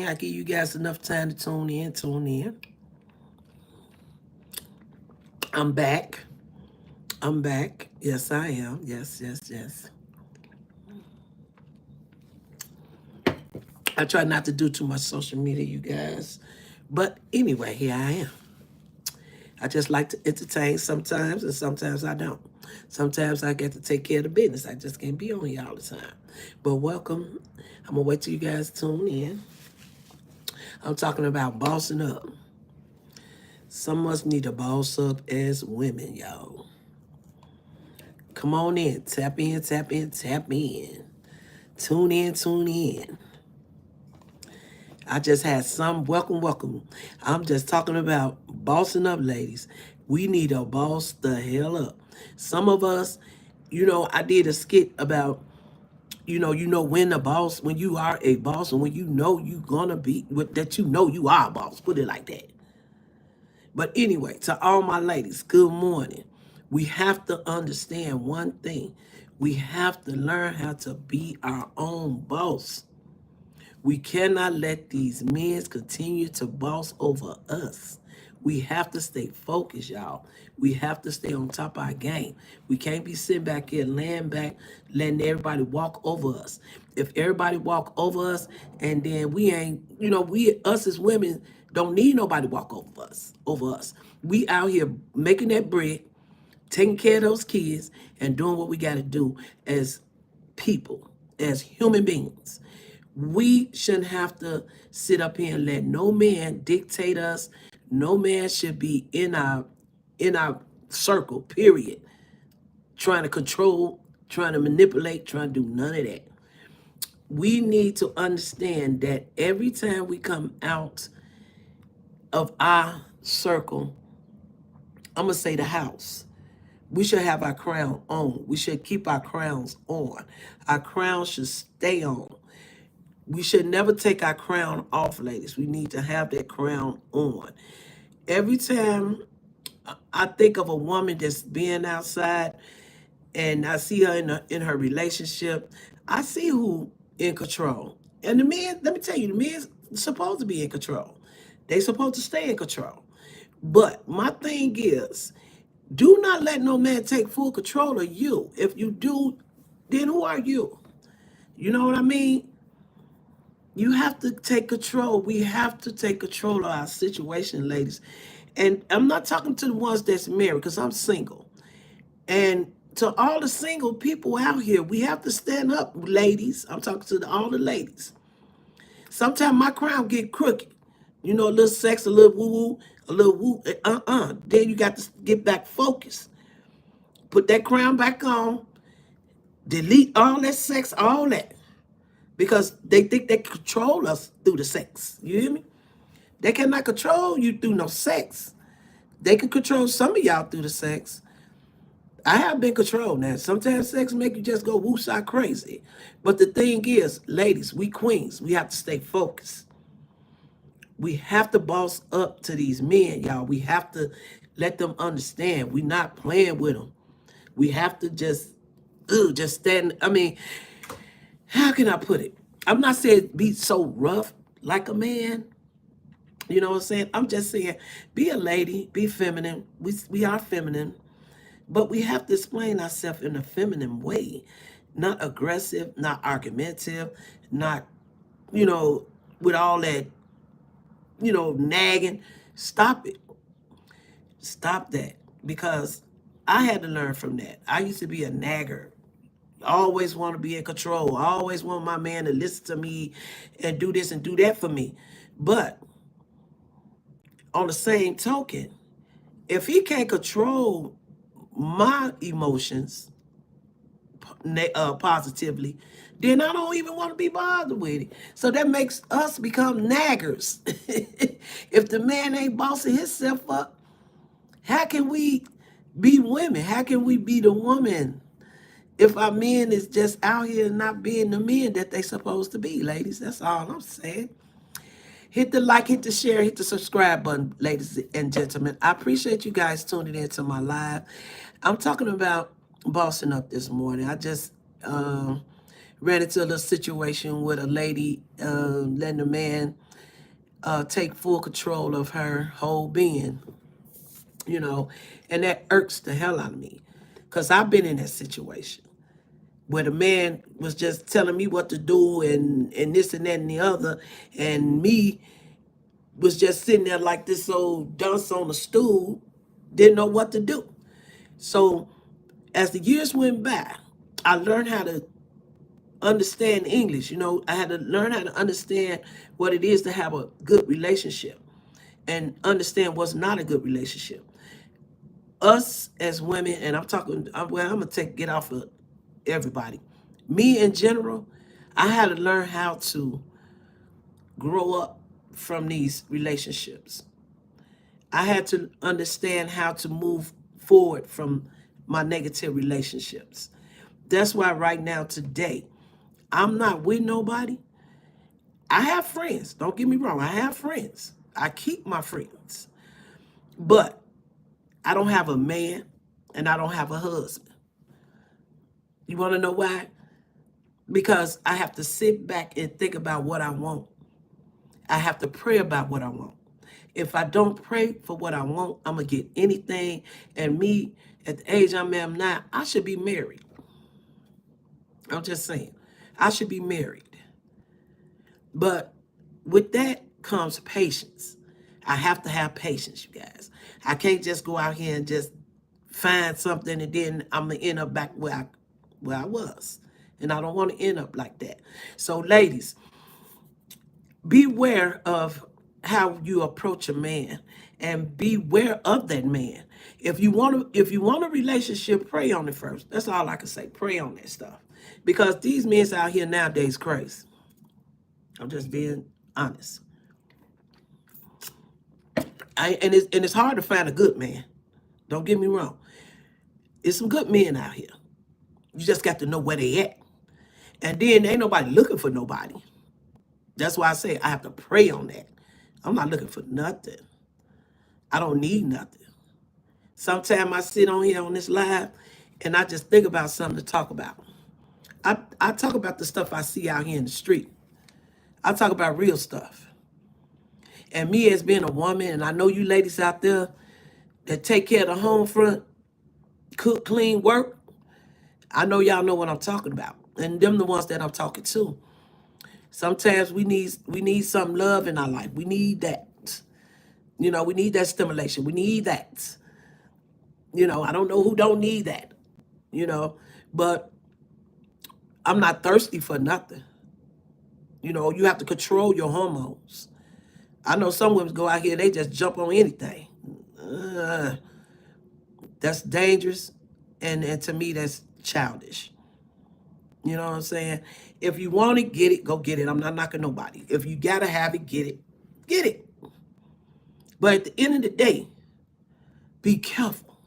I give you guys enough time to tune in. I'm back. I'm back. Yes, I am. Yes. I try not to do too much social media, you guys. But anyway, here I am. I just like to entertain sometimes, and sometimes I don't. Sometimes I get to take care of the business. I just can't be on here all the time. But welcome. I'm going to wait till you guys tune in. I'm talking about bossing up. Some of us need to boss up as women, y'all. Come on in. Tap in, tap in, tap in. Tune in, tune in. I just had some welcome. I'm just talking about bossing up, ladies. We need to boss the hell up. Some of us, I did a skit about, when the boss, when you are a boss, and when you know you gonna be that you know you are a boss. Put it like that. But anyway, to all my ladies, good morning. We have to understand one thing. We have to learn how to be our own boss. We cannot let these men continue to boss over us. We have to stay focused, y'all. We have to stay on top of our game. We can't be sitting back here, laying back, letting everybody walk over us. If everybody walk over us, and then we ain't, us as women don't need nobody walk over us. We out here making that bread, taking care of those kids, and doing what we got to do as people, as human beings. We shouldn't have to sit up here and let no man dictate us. No man should be in our circle, period. Trying to control, trying to manipulate, trying to do none of that. We need to understand that every time we come out of our circle, I'm gonna say the house, we should have our crown on. We should keep our crowns on. Our crown should stay on. We should never take our crown off, ladies. We need to have that crown on. Every time I think of a woman that's being outside and I see her in her relationship, I see who in control. And the men, let me tell you, the men's supposed to be in control. They supposed to stay in control. But my thing is, do not let no man take full control of you. If you do, then who are you? You know what I mean? You have to take control. We have to take control of our situation, ladies. And I'm not talking to the ones that's married because I'm single. And to all the single people out here, we have to stand up, ladies. I'm talking to all the ladies. Sometimes my crown get crooked. A little sex, a little woo-woo, a little woo, Then you got to get back focused. Put that crown back on. Delete all that sex, all that. Because they think they control us through the sex. You hear me? They cannot control you through no sex. They can control some of y'all through the sex. I have been controlled now. Sometimes sex make you just go woosah crazy. But the thing is, ladies, we queens, we have to stay focused. We have to boss up to these men, y'all. We have to let them understand we're not playing with them. We have to just stand. I mean, how can I put it? I'm not saying be so rough like a man. You know what I'm saying? I'm just saying be a lady, be feminine. We are feminine, but we have to explain ourselves in a feminine way, not aggressive, not argumentative, not, you know, with all that, nagging. Stop it. Stop that. Because I had to learn from that. I used to be a nagger. I always want to be in control. I always want my man to listen to me and do this and do that for me. But on the same token, if he can't control my emotions positively, then I don't even want to be bothered with it. So that makes us become naggers. If the man ain't bossing himself up, how can we be women? How can we be the woman if our men is just out here not being the men that they supposed to be, ladies? That's all I'm saying. Hit the like, hit the share, hit the subscribe button, ladies and gentlemen. I appreciate you guys tuning in to my live. I'm talking about bossing up this morning. I just ran into a little situation with a lady letting a man take full control of her whole being, you know, and that irks the hell out of me because I've been in that situation where the man was just telling me what to do and this and that and the other, and me was just sitting there like this old dunce on a stool, didn't know what to do. So as the years went by, I learned how to understand English. You know, I had to learn how to understand what it is to have a good relationship and understand what's not a good relationship. Us as women, and I'm talking, well, I'm gonna get off of everybody. Me in general, I had to learn how to grow up from these relationships. I had to understand how to move forward from my negative relationships. That's why right now, today, I'm not with nobody. I have friends. Don't get me wrong. I have friends. I keep my friends. But I don't have a man and I don't have a husband. You want to know why? Because I have to sit back and think about what I want. I have to pray about what I want. If I don't pray for what I want, I'm going to get anything. And me, at the age I am now, I should be married. I'm just saying. I should be married. But with that comes patience. I have to have patience, you guys. I can't just go out here and just find something and then I'm going to end up back where I was. And I don't want to end up like that. So, ladies, beware of how you approach a man and beware of that man. If you want a relationship, pray on it first. That's all I can say. Pray on that stuff. Because these men out here nowadays crazy. I'm just being honest. And it's hard to find a good man. Don't get me wrong. There's some good men out here. You just got to know where they at. And then ain't nobody looking for nobody. That's why I say I have to pray on that. I'm not looking for nothing. I don't need nothing. Sometimes I sit on here on this live and I just think about something to talk about. I talk about the stuff I see out here in the street. I talk about real stuff. And me as being a woman, and I know you ladies out there that take care of the home front, cook, clean, work, I know y'all know what I'm talking about. And them the ones that I'm talking to. Sometimes we need some love in our life. We need that. You know, we need that stimulation. We need that. You know, I don't know who don't need that. You know, but I'm not thirsty for nothing. You know, you have to control your hormones. I know some women go out here, they just jump on anything. That's dangerous. And to me, that's childish. You know what I'm saying? If you want it, get it, go get it. I'm not knocking nobody. If you got to have it, get it. Get it. But at the end of the day, be careful.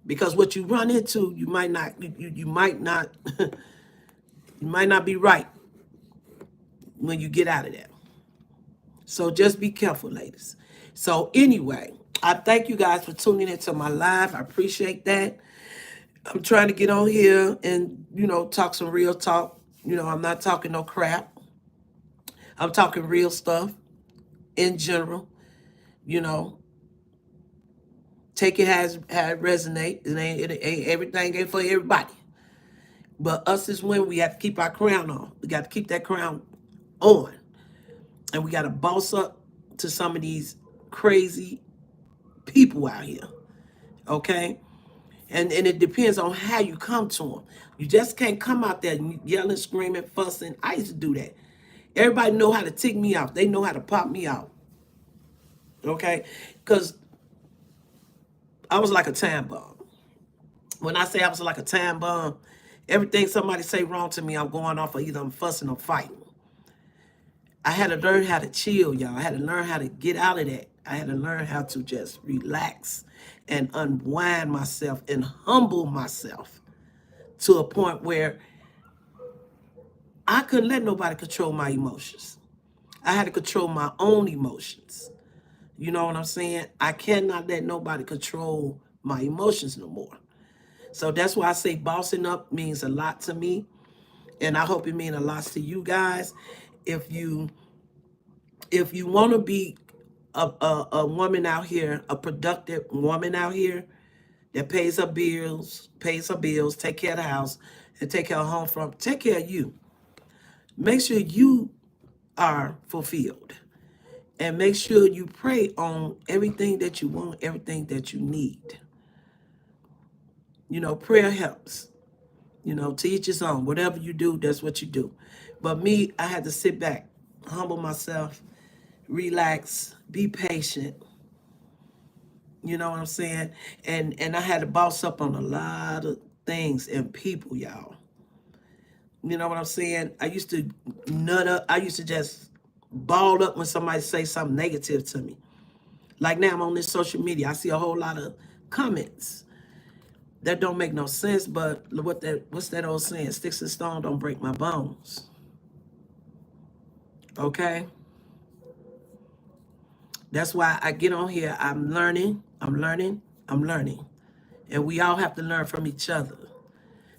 Because what you run into, you might not you might not you might not be right when you get out of there. So just be careful, ladies. So anyway, I thank you guys for tuning into my live. I appreciate that. I'm trying to get on here and, you know, talk some real talk. You know, I'm not talking no crap. I'm talking real stuff in general. You know, take it as how it resonates. It ain't everything ain't for everybody. But us as women, we have to keep our crown on. We got to keep that crown on. And we got to boss up to some of these crazy people out here. Okay? And it depends on how you come to them. You just can't come out there yelling, screaming, fussing. I used to do that. Everybody know how to tick me off. They know how to pop me out. Okay? Because I was like a time bomb. When I say I was like a time bomb, everything somebody say wrong to me, I'm going off of either I'm fussing or fighting. I had to learn how to chill, y'all. I had to learn how to get out of that. I had to learn how to just relax and unwind myself and humble myself to a point where I couldn't let nobody control my emotions. I had to control my own emotions. You know what I'm saying? I cannot let nobody control my emotions no more. So that's why I say bossing up means a lot to me. And I hope it means a lot to you guys. If you If you want to be a woman out here, a productive woman out here that pays her bills, take care of the house, and take care of home from, take care of you. Make sure you are fulfilled. And make sure you pray on everything that you want, everything that you need. You know, prayer helps. You know, to each his own. Whatever you do, that's what you do. But me, I had to sit back, humble myself, relax, be patient. You know what I'm saying? And I had to boss up on a lot of things and people, y'all. You know what I'm saying? I used to nut up. I used to just ball up when somebody say something negative to me. Like now I'm on this social media. I see a whole lot of comments that don't make no sense, but what's that old saying? Sticks and stone don't break my bones. Okay? That's why I get on here. I'm learning. And we all have to learn from each other.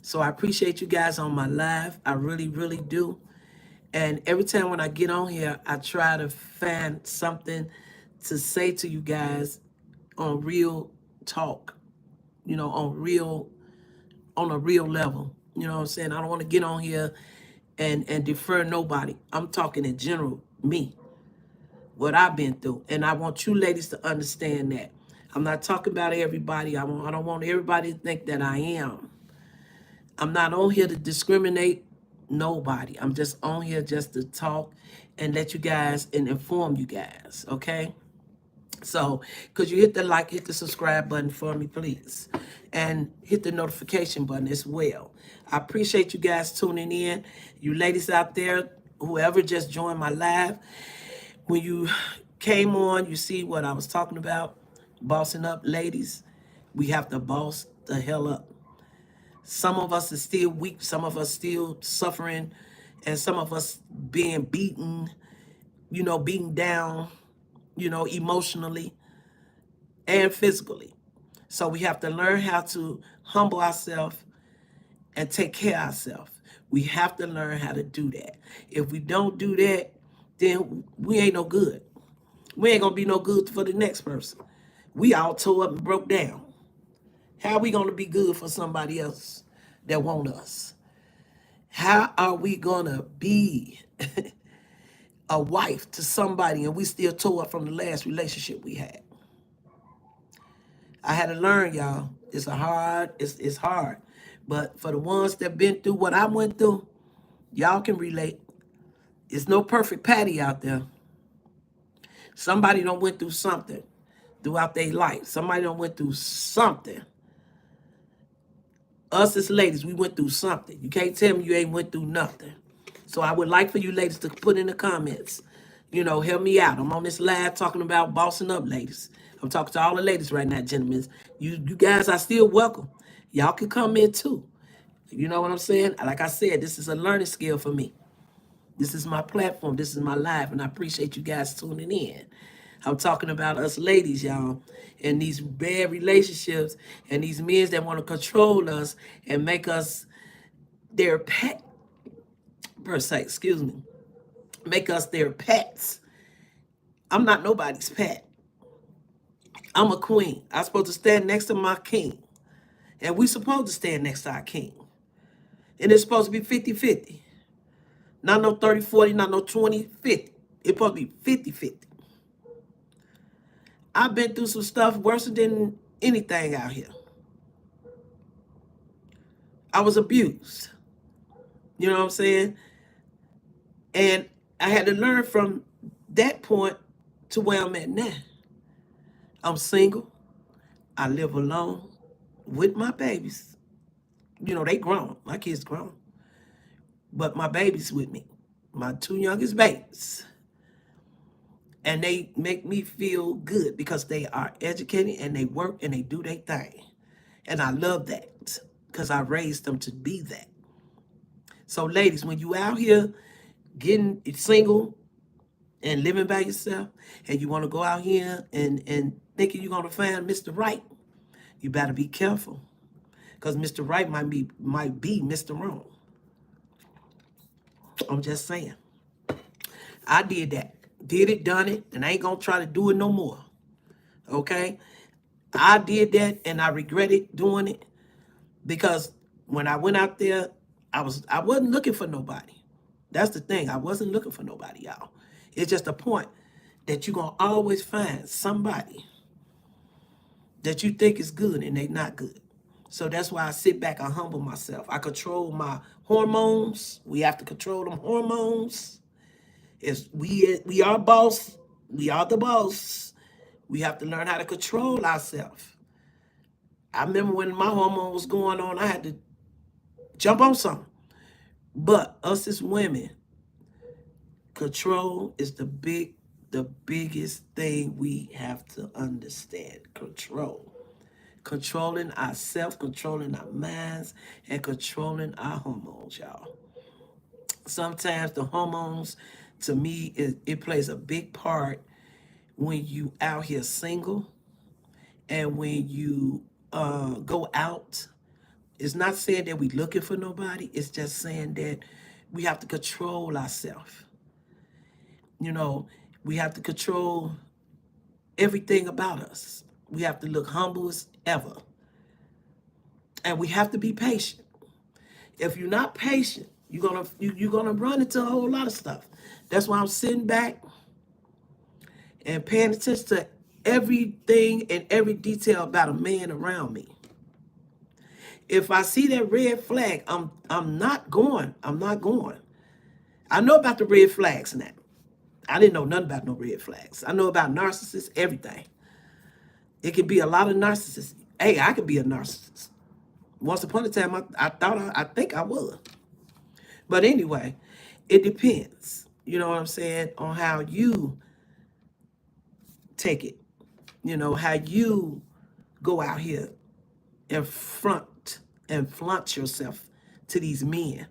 So I appreciate you guys on my live. I really, really do. And every time when I get on here, I try to find something to say to you guys on real talk, you know, on a real level. You know what I'm saying? I don't want to get on here and defer nobody. I'm talking in general, me, what I've been through. And I want you ladies to understand that. I'm not talking about everybody. I don't want everybody to think that I am. I'm not on here to discriminate nobody. I'm just on here just to talk and let you guys and inform you guys, okay? So, could you hit the like, hit the subscribe button for me, please? And hit the notification button as well. I appreciate you guys tuning in. You ladies out there, whoever just joined my live, when you came on, you see what I was talking about. Bossing up, ladies. We have to boss the hell up. Some of us are still weak. Some of us still suffering. And some of us being beaten, you know, beaten down, you know, emotionally and physically. So we have to learn how to humble ourselves and take care of ourselves. We have to learn how to do that. If we don't do that, then we ain't no good. We ain't going to be no good for the next person. We all tore up and broke down. How are we going to be good for somebody else that want us? How are we going to be a wife to somebody and we still tore up from the last relationship we had? I had to learn, y'all. It's hard. But for the ones that been through what I went through, y'all can relate. It's no perfect patty out there. Somebody done went through something throughout their life. Somebody done went through something. Us as ladies, we went through something. You can't tell me you ain't went through nothing. So I would like for you ladies to put in the comments, you know, help me out. I'm on this live talking about bossing up, ladies. I'm talking to all the ladies right now, gentlemen. You guys are still welcome. Y'all can come in too. You know what I'm saying? Like I said, this is a learning skill for me. This is my platform. This is my life. And I appreciate you guys tuning in. I'm talking about us ladies, y'all, and these bad relationships and these men that want to control us and make us their pet, per se, excuse me, make us their pets. I'm not nobody's pet. I'm a queen. I'm supposed to stand next to my king. And we supposed to stand next to our king. And it's supposed to be 50-50. Not no 30-40, not no 20-50. It's supposed to be 50-50. I've been through some stuff worse than anything out here. I was abused. You know what I'm saying? And I had to learn from that point to where I'm at now. I'm single. I live alone with my babies. You know, they grown. My kids grown. But my babies with me. My two youngest babies. And they make me feel good because they are educated and they work and they do their thing. And I love that because I raised them to be that. So ladies, when you out here getting single and living by yourself and you want to go out here and thinking you're going to find Mr. Right, you better be careful because Mr. Right might be Mr. Wrong. I'm just saying. I did that. Did it, done it, and I ain't gonna try to do it no more. Okay? I did that and I regretted doing it because when I went out there, I wasn't looking for nobody. That's the thing. I wasn't looking for nobody, y'all. It's just a point that you're gonna always find somebody that you think is good and they not good. So that's why I sit back, I humble myself. I control my hormones. We have to control them hormones. We are boss. We are the boss. We have to learn how to control ourselves. I remember when my hormone was going on, I had to jump on something. But us as women, control is the biggest thing we have to understand. Control. Controlling ourselves, controlling our minds, and controlling our hormones, y'all. Sometimes the hormones, to me, it plays a big part when you out here single and when you go out. It's not saying that we looking for nobody. It's just saying that we have to control ourselves. You know, we have to control everything about us. We have to look humble as ever. And we have to be patient. If you're not patient, you're gonna run into a whole lot of stuff. That's why I'm sitting back and paying attention to everything and every detail about a man around me. If I see that red flag, I'm not going. I'm not going. I know about the red flags now. I didn't know nothing about no red flags. I know about narcissists, everything. It can be a lot of narcissists. Hey, I could be a narcissist. Once upon a time, I think I was. But anyway, it depends. You know what I'm saying? On how you take it. You know, how you go out here and flaunt yourself to these men.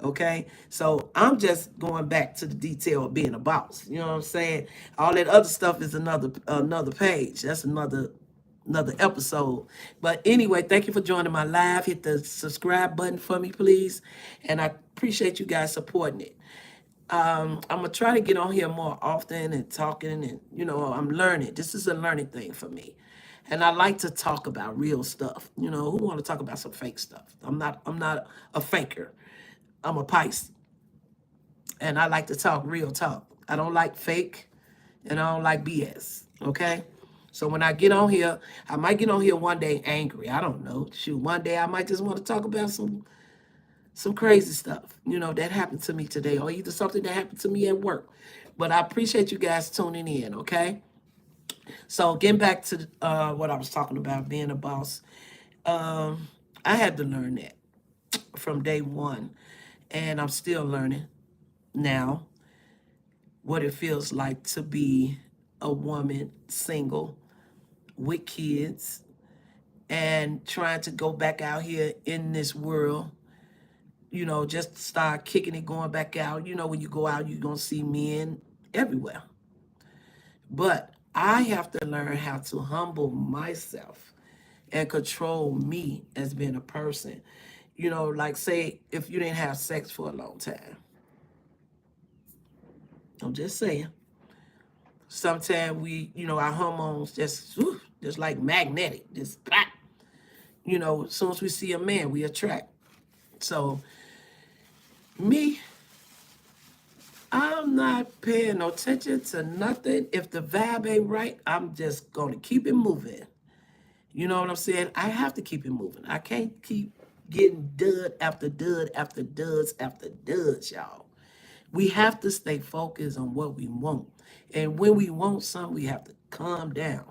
Okay, so I'm just going back to the detail of being a boss. You know what I'm saying? All that other stuff is another page. That's another episode. But anyway, thank you for joining my live. Hit the subscribe button for me, please, and I appreciate you guys supporting it. I'm gonna try to get on here more often and talking, and I'm learning. This is a learning thing for me, and I like to talk about real stuff. Who want to talk about some fake stuff? I'm not a faker. I'm a Pisces, and I like to talk real talk. I don't like fake, and I don't like BS, okay? So when I get on here, I might get on here one day angry. I don't know. Shoot, one day I might just want to talk about some crazy stuff, that happened to me today, or either something that happened to me at work. But I appreciate you guys tuning in, okay? So getting back to what I was talking about, being a boss, I had to learn that from day one, and I'm still learning now what it feels like to be a woman single with kids and trying to go back out here in this world, just start kicking it, going back out. When you go out, you're going to see men everywhere. But I have to learn how to humble myself and control me as being a person. Like say if you didn't have sex for a long time. I'm just saying. Sometimes our hormones just like magnetic, just pop. As soon as we see a man, we attract. So me, I'm not paying no attention to nothing. If the vibe ain't right, I'm just gonna keep it moving. You know what I'm saying? I have to keep it moving. I can't keep getting dud after dud after duds after duds, y'all. We have to stay focused on what we want. And when we want something, we have to calm down.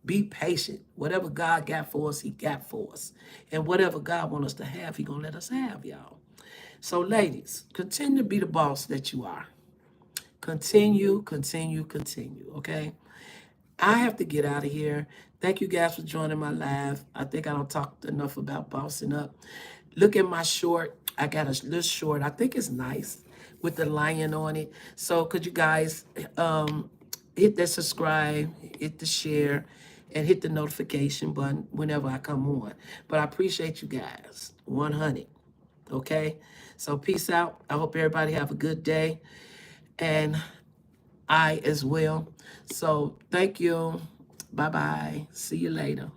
Be patient. Whatever God got for us, he got for us. And whatever God wants us to have, he gonna let us have, y'all. So ladies, continue to be the boss that you are. Continue, okay? I have to get out of here. Thank you guys for joining my live. I think I don't talk enough about bossing up. Look at my short. I got a little short. I think it's nice with the lion on it. So could you guys hit that subscribe, hit the share, and hit the notification button whenever I come on. But I appreciate you guys. 100. Okay? So peace out. I hope everybody have a good day. And I as well. So thank you. Bye bye. See you later.